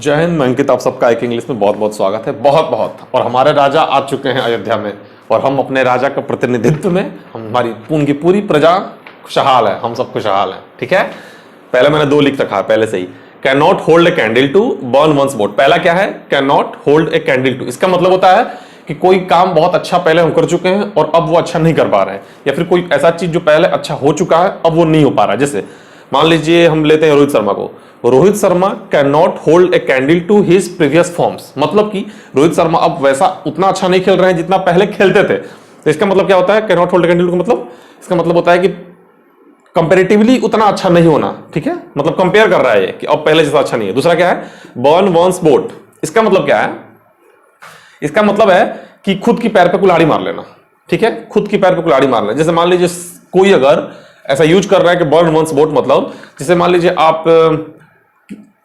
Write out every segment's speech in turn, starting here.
जय हिंद। मैं अंकित, आप सबका एक इंग्लिश में बहुत बहुत स्वागत है। बहुत बहुत। और हमारे राजा आ चुके हैं अयोध्या में, और हम अपने राजा का प्रतिनिधित्व में, हमारी उनकी पूरी प्रजा खुशहाल है, हम सब खुशहाल हैं। ठीक है। पहले मैंने दो लिख रखा है पहले से ही। Can not hold a candle to burn one's boat. पहला क्या है? Can not hold a candle to. इसका मतलब होता है कि कोई काम बहुत अच्छा पहले हम कर चुके हैं और अब वो अच्छा नहीं कर पा रहे हैं, या फिर कोई ऐसा चीज जो पहले अच्छा हो चुका है अब वो नहीं हो पा रहा है। जैसे मान लीजिए हम लेते हैं रोहित शर्मा को। Rohit Sharma can not hold a candle to his previous forms. मतलब कि रोहित शर्मा अब वैसा उतना अच्छा नहीं खेल रहे हैं जितना पहले खेलते थे। तो इसका मतलब क्या होता है? Can not hold a candle to मतलब, इसका मतलब होता है कि कंपेरेटिवली उतना अच्छा नहीं होना। ठीक है, मतलब कंपेयर कर रहा है कि अब पहले जैसा अच्छा नहीं है। दूसरा क्या है? Burn one's boat. इसका मतलब क्या है? इसका मतलब है कि खुद की पैर पे कुल्हाड़ी मार लेना। ठीक है, खुद की पैर पे कुल्हाड़ी मार लेना। जैसे मान लीजिए कोई अगर ऐसा यूज कर रहा है कि बर्न वंस बोट, मतलब जैसे मान लीजिए आप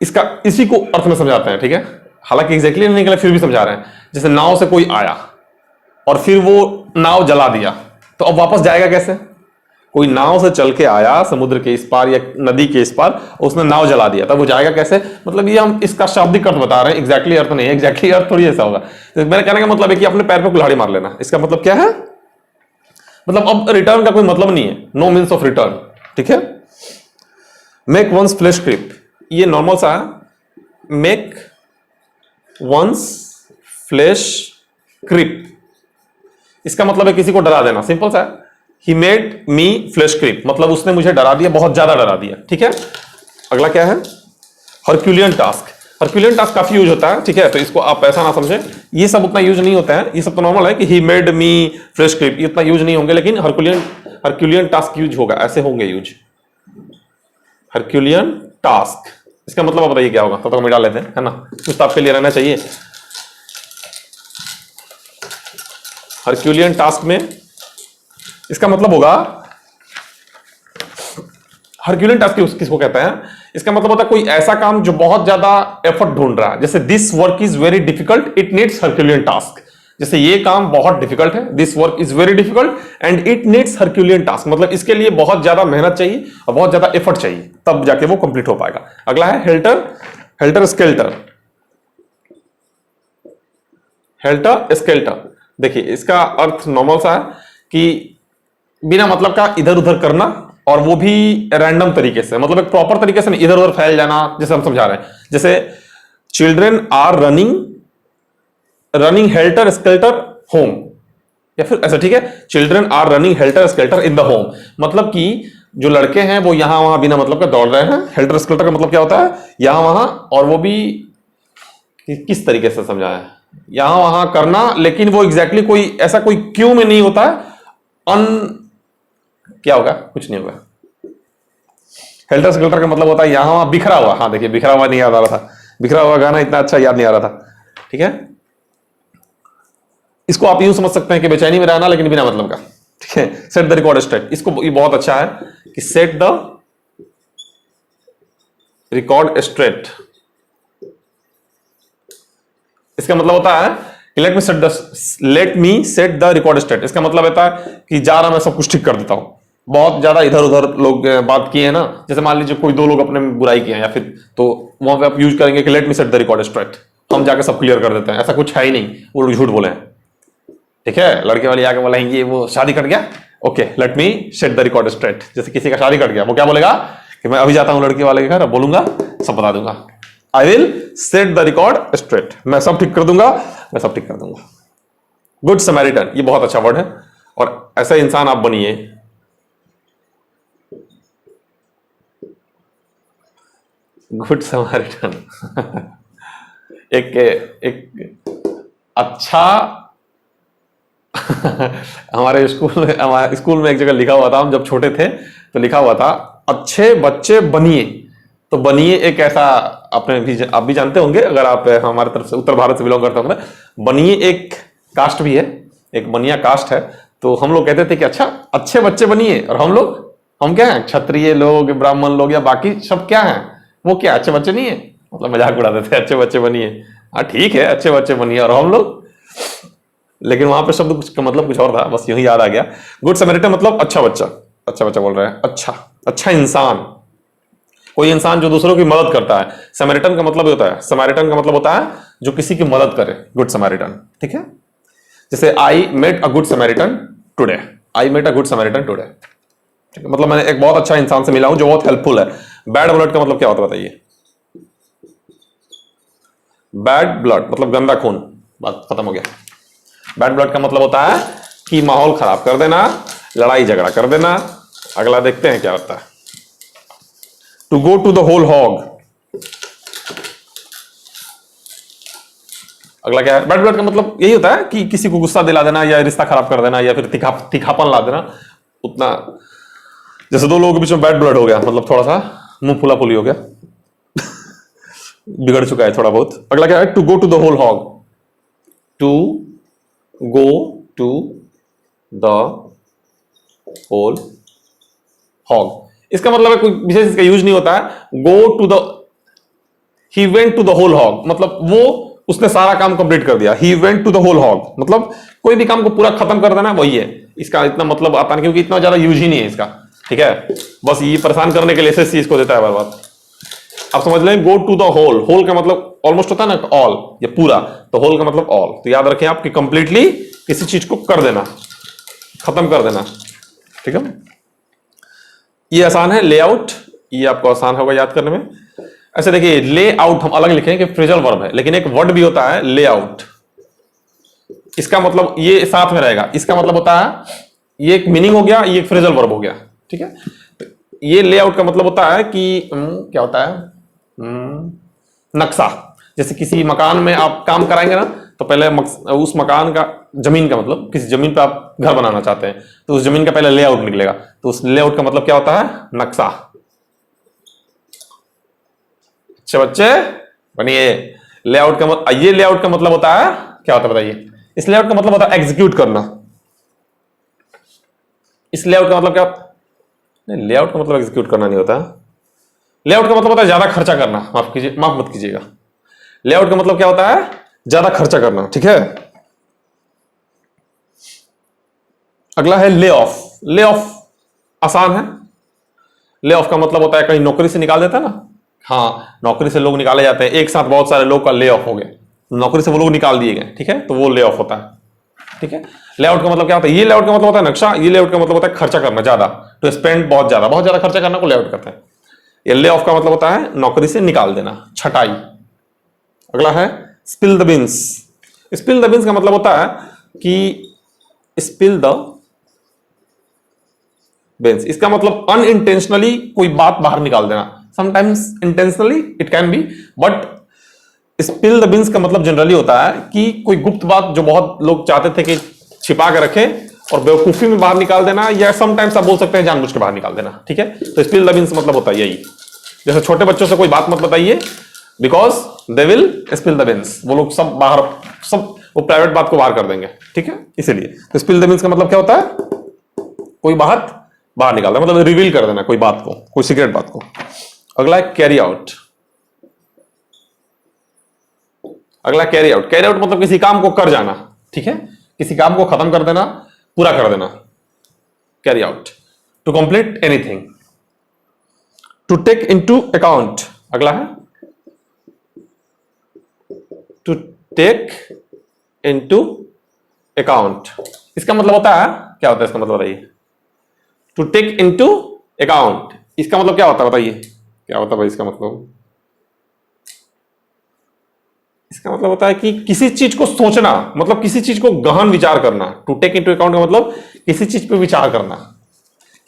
इसका इसी को अर्थ में समझाते हैं। ठीक है, हालांकि एग्जैक्टली नहीं निकला फिर भी समझा रहे हैं। जैसे नाव से कोई आया और फिर वो नाव जला दिया, तो अब वापस जाएगा कैसे? कोई नाव से चल के आया समुद्र के इस पार या नदी के इस पार, उसने नाव जला दिया, तब वो जाएगा कैसे? मतलब ये हम इसका शाब्दिक अर्थ बता रहे हैं, एग्जैक्टली अर्थ नहीं है। एग्जैक्टली अर्थ थोड़ी ऐसा होगा। तो मेरे कहने का मतलब है कि अपने पैर पे कुल्हाड़ी मार लेना। इसका मतलब क्या है? मतलब अब रिटर्न का कोई मतलब नहीं है। No means of return. ठीक है। मेक वंस फ्लैश क्रिप, ये नॉर्मल सा है। मेक वंस फ्लैश क्रिप, इसका मतलब है किसी को डरा देना। सिंपल सा है। ही मेड मी फ्लैश क्रिप, मतलब उसने मुझे डरा दिया, बहुत ज्यादा डरा दिया। ठीक है। अगला क्या है? Herculean task. हरक्यूलियन टास्क काफी यूज होता है। ठीक है, तो इसको आप ऐसा ना समझे, ये सब उतना यूज नहीं होता है। ये सब तो नॉर्मल है कि ही मेड मी फ्लैश क्रिप, ये उतना यूज नहीं होंगे। लेकिन हरक्यूलियन टास्क यूज होगा, ऐसे होंगे यूज। हरक्यूलियन टास्क, इसका मतलब आप बताइए क्या होगा? तो मिटा लेते हैं, है ना, कुछ तो आपके लिए रहना चाहिए। हरक्यूलियन टास्क में इसका मतलब होगा, हरक्यूलियन टास्क किसको कहते हैं? इसका मतलब होता है कोई ऐसा काम जो बहुत ज्यादा एफर्ट ढूंढ रहा है। जैसे this work is very difficult, it needs Herculean task. जैसे ये काम बहुत डिफिकल्ट है, this work is very difficult and it needs Herculean task, मतलब इसके लिए बहुत ज्यादा मेहनत चाहिए और बहुत ज्यादा एफर्ट चाहिए, तब जाके वो कंप्लीट हो पाएगा। अगला है helter. Helter skeletal. Helter skeletal, देखिए इसका अर्थ नॉर्मल सा है कि बिना मतलब का इधर उधर करना, और वो भी रैंडम तरीके से, मतलब एक प्रॉपर तरीके से नहीं, इधर उधर फैल जाना। जैसे हम समझा रहे हैं, जैसे children are running helter skelter home, या फिर ऐसा। ठीक है, children are running helter skelter in the home, मतलब कि जो लड़के हैं वो यहां वहां बिना मतलब का दौड़ रहे हैं। हेल्टर स्केल्टर का मतलब क्या होता है? यहां वहां, और वो भी किस तरीके से समझाया है? यहां वहां करना, लेकिन वो एग्जैक्टली कोई ऐसा कोई क्यू में नहीं होता है। क्या होगा? कुछ नहीं होगा। हेल्टर स्केल्टर का मतलब होता है यहां वहां बिखरा हुआ। हाँ देखिए, बिखरा हुआ नहीं याद आ रहा था, बिखरा हुआ गाना इतना अच्छा याद नहीं आ रहा था। ठीक है, इसको आप यूं समझ सकते हैं कि बेचैनी में रहना, लेकिन बिना मतलब का। ठीक है, सेट द रिकॉर्ड स्ट्रेट, इसको ये बहुत अच्छा है कि सेट द रिकॉर्ड स्ट्रेट। इसका मतलब होता है कि let me set the record straight. इसका मतलब होता है कि जा रहा मैं सब कुछ ठीक कर देता हूं। बहुत ज्यादा इधर उधर लोग बात किए हैं ना, जैसे मान लीजिए कोई दो लोग अपने में बुराई किए हैं, या फिर तो वहां पे आप यूज करेंगे कि let me set the record straight, हम जाके सब क्लियर कर देते हैं। ऐसा कुछ है ही नहीं, वो लोग झूठ बोले हैं। ठीक है, लड़के वाले आके बोलेंगे वो शादी कट गया, okay let me set the record straight. जैसे किसी का शादी कट गया, वो क्या बोलेगा कि मैं अभी जाता हूं लड़के वाले के घर, बोलूंगा सब बता दूंगा। I will set the record straight, मैं सब ठीक कर दूंगा, मैं सब ठीक कर दूंगा। गुड समैरिटन, ये बहुत अच्छा वर्ड है, और ऐसा इंसान आप बनिए। गुड समैरिटन एक अच्छा हमारे स्कूल में एक जगह लिखा हुआ था, हम जब छोटे थे तो लिखा हुआ था अच्छे बच्चे बनिए। तो बनिए एक ऐसा, आपने भी आप भी जानते होंगे अगर आप हमारे तरफ से उत्तर भारत से बिलोंग करते होंगे। बनिए एक कास्ट भी है, एक बनिया कास्ट है। तो हम लोग कहते थे कि अच्छा अच्छे बच्चे बनिए, और हम क्या हैं? क्षत्रिय लोग, ब्राह्मण लोग या बाकी सब क्या हैं? वो क्या अच्छे बच्चे नहीं है? मतलब मजाक उड़ाते थे, अच्छे बच्चे बनिए। हाँ ठीक है, अच्छे बच्चे बनिए, और हम लोग, लेकिन वहां पे शब्द कुछ का मतलब कुछ और था, बस यूं ही याद आ गया। गुड समैरिटन मतलब अच्छा बच्चा, अच्छा बच्चा बोल रहा है, अच्छा इंसान। कोई इंसान जो दूसरों की मदद करता है। समैरिटन का मतलब होता है, समैरिटन का मतलब होता है जो किसी की मदद करे, गुड समैरिटन। ठीक है, जैसे I met a good Samaritan today, I met a good Samaritan today. ठीक है, मतलब मैंने एक बहुत अच्छा इंसान से मिला हूं जो बहुत हेल्पफुल है। बैड ब्लड का मतलब क्या होता है बताइए? बैड ब्लड मतलब गंदा खून, बात खत्म हो गया। बैड ब्लड का मतलब होता है कि माहौल खराब कर देना, लड़ाई झगड़ा कर देना। अगला देखते हैं क्या होता है। To go to the whole hog, अगला क्या है? बैड ब्लड का मतलब यही होता है कि किसी को गुस्सा दिला देना या रिश्ता खराब कर देना या फिर तीखापन ला देना। उतना जैसे दो लोगों के बीच में बैड ब्लड हो गया, मतलब थोड़ा सा मुंह फुला फुली हो गया, बिगड़ चुका है थोड़ा बहुत। अगला क्या है? To go to the whole hog, to go to the whole hog, इसका मतलब है कोई विशेष इसका यूज नहीं होता है। Go to the, he went to the whole hog मतलब वो उसने सारा काम कंप्लीट कर दिया। He went to the whole hog मतलब कोई भी काम को पूरा खत्म कर देना, वही है इसका। इतना मतलब आता नहीं क्योंकि इतना ज्यादा यूज ही नहीं है इसका। ठीक है, बस ये परेशान करने के लिए से चीज को देता है बार बार। आप समझ लें, go to the whole, whole का मतलब ऑलमोस्ट होता है ना, ऑल, ये पूरा, तो होल का मतलब ऑल। तो याद रखें आप कि कंप्लीटली किसी चीज को कर देना, खत्म कर देना। ठीक है, ये आसान है। लेआउट, ये आपको आसान होगा याद करने में। ऐसे देखिए, ले आउट हम अलग लिखेंगे कि फ्रेजल वर्ब है, लेकिन एक वर्ड भी होता है ले आउट। इसका मतलब ये साथ में रहेगा। इसका मतलब होता है, ये एक मीनिंग हो गया, ये एक फ्रेजल वर्ब हो गया। ठीक है, तो ये ले आउट का मतलब होता है कि क्या होता है? नक्शा। जैसे किसी मकान में आप काम कराएंगे ना, तो पहले उस मकान का, जमीन का मतलब किसी जमीन पे आप घर बनाना चाहते हैं, तो उस जमीन का पहले लेआउट निकलेगा। तो उस लेआउट का मतलब क्या होता है? नक्शा। अच्छे बच्चे बनिए। लेआउट का मतलब, ये लेआउट का मतलब होता है क्या होता है बताइए? इस लेआउट का मतलब होता है एग्जीक्यूट करना। इस लेआउट का मतलब क्या? नहीं, लेआउट का मतलब एग्जीक्यूट करना नहीं होता। लेआउट का मतलब होता है ज्यादा खर्चा करना। माफ कीजिए, माफ मत कीजिएगा। लेआउट का मतलब क्या होता है? ज्यादा खर्चा करना। ठीक है, अगला है ले ऑफ। ले ऑफ आसान है। ले ऑफ का मतलब होता है कहीं नौकरी से निकाल देता है ना। हाँ, नौकरी से लोग निकाले जाते हैं, एक साथ बहुत सारे लोग का ले ऑफ हो गए, नौकरी से वो लोग निकाल दिए गए। ठीक है, तो वो ले ऑफ होता है। ठीक है, लेआउट का मतलब क्या होता है? ये लेआउट का मतलब होता है नक्शा, ये लेआउट का मतलब होता है खर्चा करना ज्यादा, टू स्पेंड, बहुत ज्यादा खर्चा करना को लेआउट करते हैं। ये ले ऑफ का मतलब होता है नौकरी से निकाल देना, छटाई। अगला है spill the beans. Spill the beans का मतलब होता है कि स्पिल द बीन्स, इसका मतलब अनइंटेंशनली कोई बात बाहर निकाल देना। Sometimes intentionally it can be, but spill the beans का मतलब जनरली होता है कि कोई गुप्त बात जो बहुत लोग चाहते थे कि छिपा के रखें और बेवकूफी में बाहर निकाल देना, या समटाइम्स आप बोल सकते हैं जानबूझ के बाहर निकाल देना। ठीक है, तो स्पिल द बीन्स मतलब होता है यही। जैसे छोटे बच्चों से कोई बात मत बताइए, because they will spill the beans, वो लोग सब बाहर, सब वो प्राइवेट बात को बाहर कर देंगे। ठीक है, इसीलिए तो स्पिल द बीन्स का मतलब क्या होता है? कोई बात बाहर निकालना, मतलब रिवील कर देना कोई बात को, कोई सीक्रेट बात को। अगला है कैरी आउट। अगला कैरी आउट। कैरी आउट मतलब किसी काम को कर जाना। ठीक है, किसी काम को खत्म कर देना, पूरा कर देना, carry out. To complete anything, to take into account. अगला है टू टेक इनटू अकाउंट। इसका मतलब होता है क्या? होता है इसका मतलब बताइए? टू टेक इनटू अकाउंट, इसका मतलब क्या होता है बताइए? क्या होता है भाई इसका मतलब? इसका मतलब होता है कि किसी चीज को सोचना, मतलब किसी चीज को गहन विचार करना। टू टेक इनटू अकाउंट का मतलब किसी चीज पे विचार करना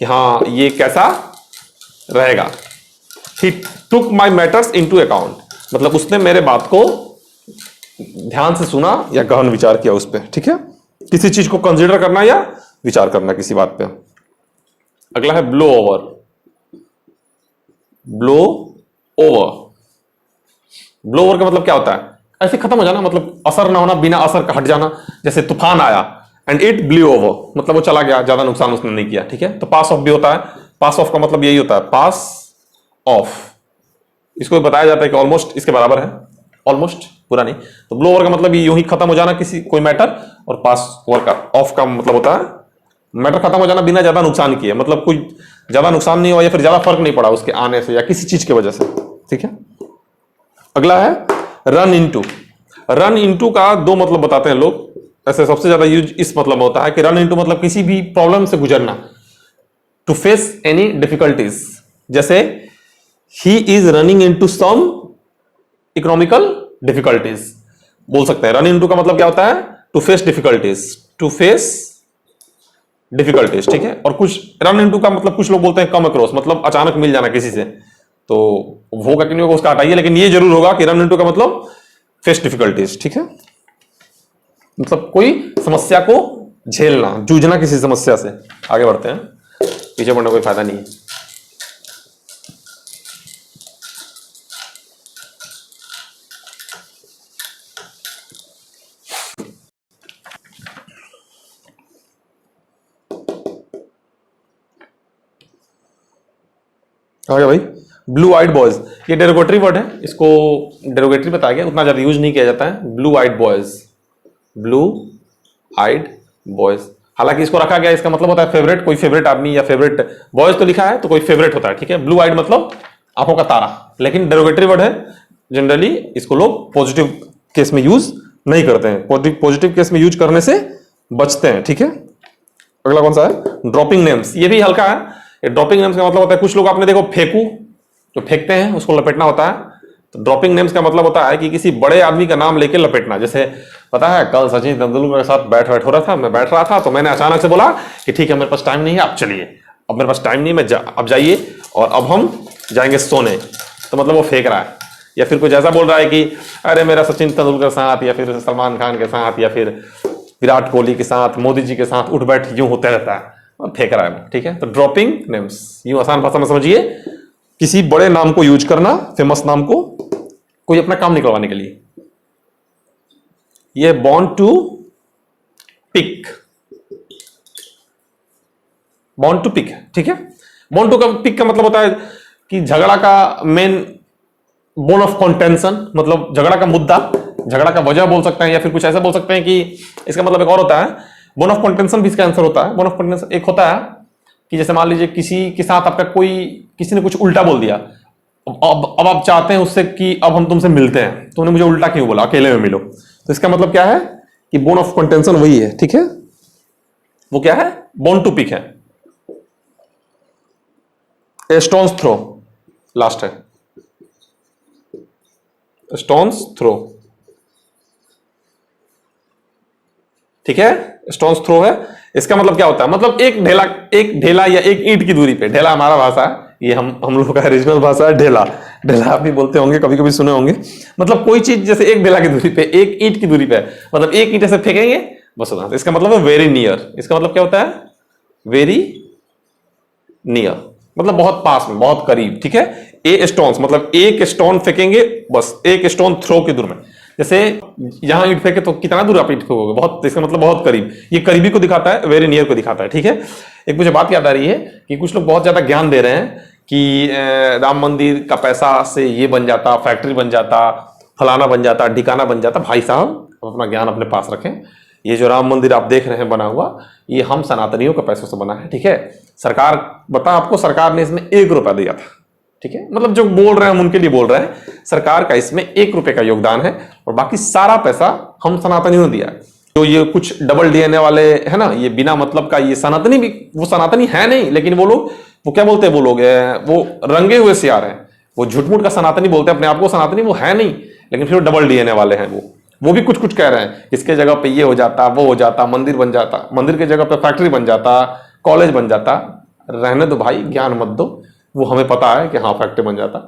कि हाँ ये कैसा रहेगा। ही टुक माई मैटर्स इनटू अकाउंट, मतलब उसने मेरे बात को ध्यान से सुना या गहन विचार किया उस पर। ठीक है, किसी चीज को कंसीडर करना या विचार करना किसी बात पे। अगला है blow over. Blow over, blow over का मतलब क्या होता है? ऐसे खत्म हो जाना, मतलब असर ना होना, बिना असर का हट जाना। जैसे तूफान आया एंड इट ब्लू ओवर, मतलब वो चला गया, ज्यादा नुकसान उसने नहीं किया। ठीक है, तो पास ऑफ भी होता है। पास ऑफ का मतलब यही होता है, पास ऑफ। इसको बताया जाता है कि ऑलमोस्ट इसके बराबर है, ऑलमोस्ट, पूरा नहीं। तो ब्लो ओवर का मतलब यूं ही खत्म हो जाना किसी कोई मैटर, और पास ओवर का, ऑफ का मतलब होता है मैटर खत्म हो जाना बिना ज्यादा नुकसान किए, मतलब कोई ज्यादा नुकसान नहीं हुआ या फिर ज्यादा फर्क नहीं पड़ा उसके आने से या किसी चीज की वजह से, ठीक है। अगला है रन इनटू। रन इनटू का दो मतलब बताते हैं लोग, ऐसे सबसे ज्यादा यूज इस मतलब में होता है कि रन इनटू मतलब किसी भी प्रॉब्लम से गुजरना, टू फेस एनी डिफिकल्टीज। जैसे ही is running into some economical difficulties बोल सकते हैं। रन इनटू का मतलब क्या होता है? To face difficulties, to face difficulties, ठीक है। और कुछ रन इनटू का मतलब कुछ लोग बोलते हैं कम अक्रॉस, मतलब अचानक मिल जाना किसी से, तो होगा कि नहीं होगा उसका हटाइए, लेकिन ये जरूर होगा कि रन इनटू का मतलब फेस डिफिकल्टीज, ठीक है। मतलब कोई समस्या को झेलना, जूझना किसी समस्या से। आगे बढ़ते हैं, पीछे बढ़ने कोई फायदा नहीं है। आगे भाई, ब्लू आइड बॉयज, ये डेरोगेटरी वर्ड है, इसको डेरोगेटरी बताया गया, उतना ज्यादा यूज नहीं किया जाता है। Blue eyed boys, blue eyed boys, हालांकि इसको रखा गया, इसका मतलब होता है फेवरेट, कोई फेवरेट आदमी या फेवरेट बॉयज तो लिखा है तो कोई फेवरेट होता है, ठीक है। ब्लू आइड मतलब आंखों का तारा, लेकिन डेरोगेटरी वर्ड है, जनरली इसको लोग पॉजिटिव केस में यूज नहीं करते हैं, पॉजिटिव केस में यूज करने से बचते हैं, ठीक है। अगला कौन सा है? ड्रॉपिंग नेम्स, ये भी हल्का है। ड्रॉपिंग नेम्स का मतलब होता है, कुछ लोग आपने देखो फेंकू, जो फेंकते हैं उसको लपेटना होता है। तो ड्रॉपिंग नेम्स का मतलब होता है कि किसी बड़े आदमी का नाम लेके लपेटना। जैसे पता है कल सचिन तेंदुलकर के साथ बैठ हो रहा था, मैं बैठ रहा था तो मैंने अचानक से बोला कि ठीक है मेरे पास टाइम नहीं है, आप चलिए, अब मेरे पास टाइम नहीं है, अब जाइए और अब हम जाएंगे सोने, तो मतलब वो फेंक रहा है। या फिर कुछ ऐसा बोल रहा है कि अरे मेरा सचिन तेंदुलकर के साथ, या फिर सलमान खान के साथ, या फिर विराट कोहली के साथ, मोदी जी के साथ उठ बैठ यूं होते रहता है, और फेंक रहा है, ठीक है। तो ड्रॉपिंग नेम्स, यूं आसान भाषा में समझिए, किसी बड़े नाम को यूज करना, फेमस नाम को, कोई अपना काम निकलवाने के लिए। ये bone to pick, bone to pick है, ठीक है। बॉन्ड टू का पिक का मतलब होता है कि झगड़ा का मेन बोन ऑफ कॉन्टेंशन, मतलब झगड़ा का मुद्दा, झगड़ा का वजह बोल सकते हैं, या फिर कुछ ऐसा बोल सकते हैं कि इसका मतलब एक और होता है, बोन ऑफ कॉन्टेंशन भी इसका आंसर होता है। बोन ऑफ कॉन्टेंशन एक होता है कि जैसे मान लीजिए किसी के साथ आपका किसी ने कुछ उल्टा बोल दिया, अब आप चाहते हैं उससे कि अब हम तुमसे मिलते हैं, तो उन्हें मुझे उल्टा क्यों बोला, अकेले में मिलो। तो इसका मतलब क्या है कि बोन ऑफ कॉन्टेंशन वही है, ठीक है। वो क्या है? बोन टू पिक है। ए स्टोन्स थ्रो लास्ट है, स्टोन्स थ्रो, ठीक है। स्टोन्स थ्रो है, इसका मतलब क्या होता है? मतलब एक ढेला या एक ईंट की दूरी पे, ढेला हमारा भाषा है, ये हम लोगों का रीजनल भाषा है, ढेला, ढेला आप भी बोलते होंगे, कभी कभी सुने होंगे। मतलब कोई चीज जैसे एक ढेला की दूरी पे, एक ईंट की दूरी पे, मतलब एक ईंट ऐसे फेंकेंगे बस होता है। इसका मतलब है वेरी नियर। इसका मतलब क्या होता है? वेरी नियर, मतलब बहुत पास में, बहुत करीब, ठीक है। ए स्टोन्स मतलब एक स्टोन फेंकेंगे, बस एक स्टोन थ्रो की दूर में। जैसे यहां ईंट फेंके तो कितना दूर आप ईंट फेंकोगे? बहुत, इसका मतलब बहुत करीब। ये करीबी को दिखाता है, वेरी नियर को दिखाता है, ठीक है। एक मुझे बात याद आ रही है कि कुछ लोग बहुत ज्यादा ज्ञान दे रहे हैं कि राम मंदिर का पैसा से ये बन जाता, फैक्ट्री बन जाता, फलाना बन जाता, ढिकाना बन जाता। भाई साहब अपना ज्ञान अपने पास रखें। ये जो राम मंदिर आप देख रहे हैं बना हुआ, ये हम सनातनियों के पैसों से बना है, ठीक है। सरकार, बता आपको, सरकार ने इसमें 1 रुपया दिया था, ठीक है। मतलब जो बोल रहे हैं हम उनके लिए बोल रहे हैं, सरकार का इसमें 1 रुपये का योगदान है, और बाकी सारा पैसा हम सनातनियों ने दिया है। तो ये कुछ डबल डीएनए वाले है ना, ये बिना मतलब का, ये सनातनी भी, वो सनातनी है नहीं, लेकिन वो लोग, वो क्या बोलते हैं, वो लोग वो रंगे हुए सियार हैं, वो झूठ-मूठ का सनातनी बोलते हैं अपने आप को, सनातनी वो है नहीं, लेकिन फिर डबल डीएनए वाले हैं। वो भी कुछ कुछ कह रहे हैं, इसके जगह पे ये हो जाता, वो हो जाता, मंदिर बन जाता, मंदिर की जगह पे फैक्ट्री बन जाता, कॉलेज बन जाता। रहने दो भाई, ज्ञान मत दो। वो हमें पता है कि हाँ फैक्ट्री बन जाता।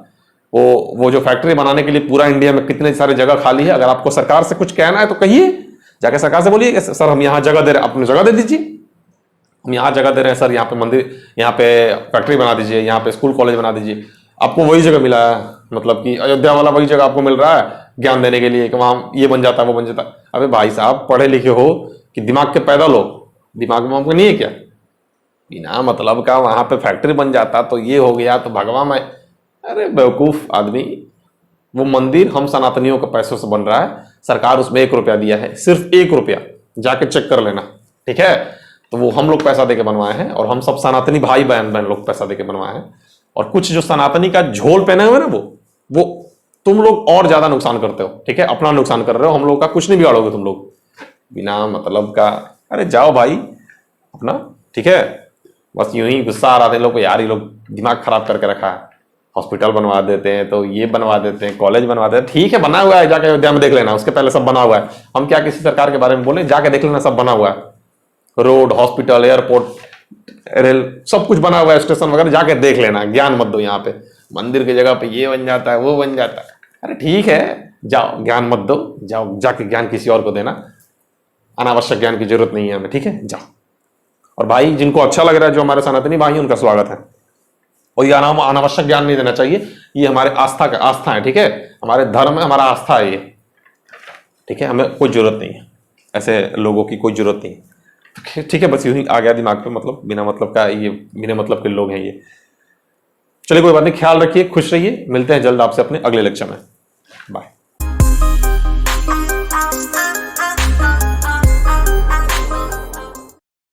वो जो फैक्ट्री बनाने के लिए पूरा इंडिया में कितने सारे जगह खाली है। अगर आपको सरकार से कुछ कहना है तो कहिए, जाके सरकार से बोलिए सर हम यहाँ जगह दे रहे हैं, अपनी जगह दे दीजिए, हम यहाँ जगह दे रहे हैं सर, यहाँ पे मंदिर, यहाँ पे फैक्ट्री बना दीजिए, यहाँ पे स्कूल कॉलेज बना दीजिए। आपको वही जगह मिला है, मतलब कि अयोध्या वाला वही जगह आपको मिल रहा है ज्ञान देने के लिए कि वहाँ ये बन जाता है, वो बन जाता है। अबे भाई साहब पढ़े लिखे हो कि दिमाग के पैदल हो, दिमाग में आपको नहीं है क्या? बिना मतलब का वहां पे फैक्ट्री बन जाता तो ये हो गया तो भगवान में। अरे बेवकूफ आदमी, वो मंदिर हम सनातनियों के पैसों से बन रहा है, सरकार उसमें 1 रुपया दिया है, सिर्फ 1 रुपया, जाके चेक कर लेना, ठीक है। तो वो हम लोग पैसा देके बनवाए हैं, और हम सब सनातनी भाई बहन बहन लोग पैसा देके बनवाए हैं। और कुछ जो सनातनी का झोल पहने हुए ना, वो तुम लोग और ज्यादा नुकसान करते हो, ठीक है, अपना नुकसान कर रहे हो, हम लोग का कुछ नहीं बिगाड़ोगे तुम लोग बिना मतलब का। अरे जाओ भाई अपना, ठीक है। बस यूं ही गुस्सा आ रहा था इन लोग को, यार ये लोग दिमाग खराब करके रखा है, हॉस्पिटल बनवा देते हैं तो ये बनवा देते हैं, कॉलेज बनवा देते हैं, ठीक है बना हुआ है, जाके अयोध्या में देख लेना, उसके पहले सब बना हुआ है। हम क्या किसी सरकार के बारे में बोले, जाके देख लेना, सब बना हुआ है, रोड, हॉस्पिटल, एयरपोर्ट, रेल, सब कुछ बना हुआ है, स्टेशन वगैरह, जाके देख लेना, ज्ञान मत दो यहाँ पे। मंदिर की जगह पे ये बन जाता है, वो बन जाता है, अरे ठीक है जाओ, ज्ञान मत दो, जाओ जाके ज्ञान किसी और को देना, अनावश्यक ज्ञान की जरूरत नहीं है हमें, ठीक है, जाओ। और भाई जिनको अच्छा लग रहा है, जो हमारे सनातनी भाई, उनका स्वागत है। और ये अनावश्यक ज्ञान नहीं देना चाहिए, ये हमारे आस्था है, ठीक है, हमारे धर्म है, हमारा आस्था है ये, ठीक है, हमें कोई जरूरत नहीं है, ऐसे लोगों की कोई जरूरत नहीं है, ठीक है। बस यूं ही आ गया दिमाग पे, मतलब बिना मतलब का, ये बिना मतलब के लोग हैं ये। चलिए कोई बात नहीं, ख्याल रखिए, खुश रहिए, मिलते हैं जल्द आपसे अपने अगले लेक्चर में, बाय।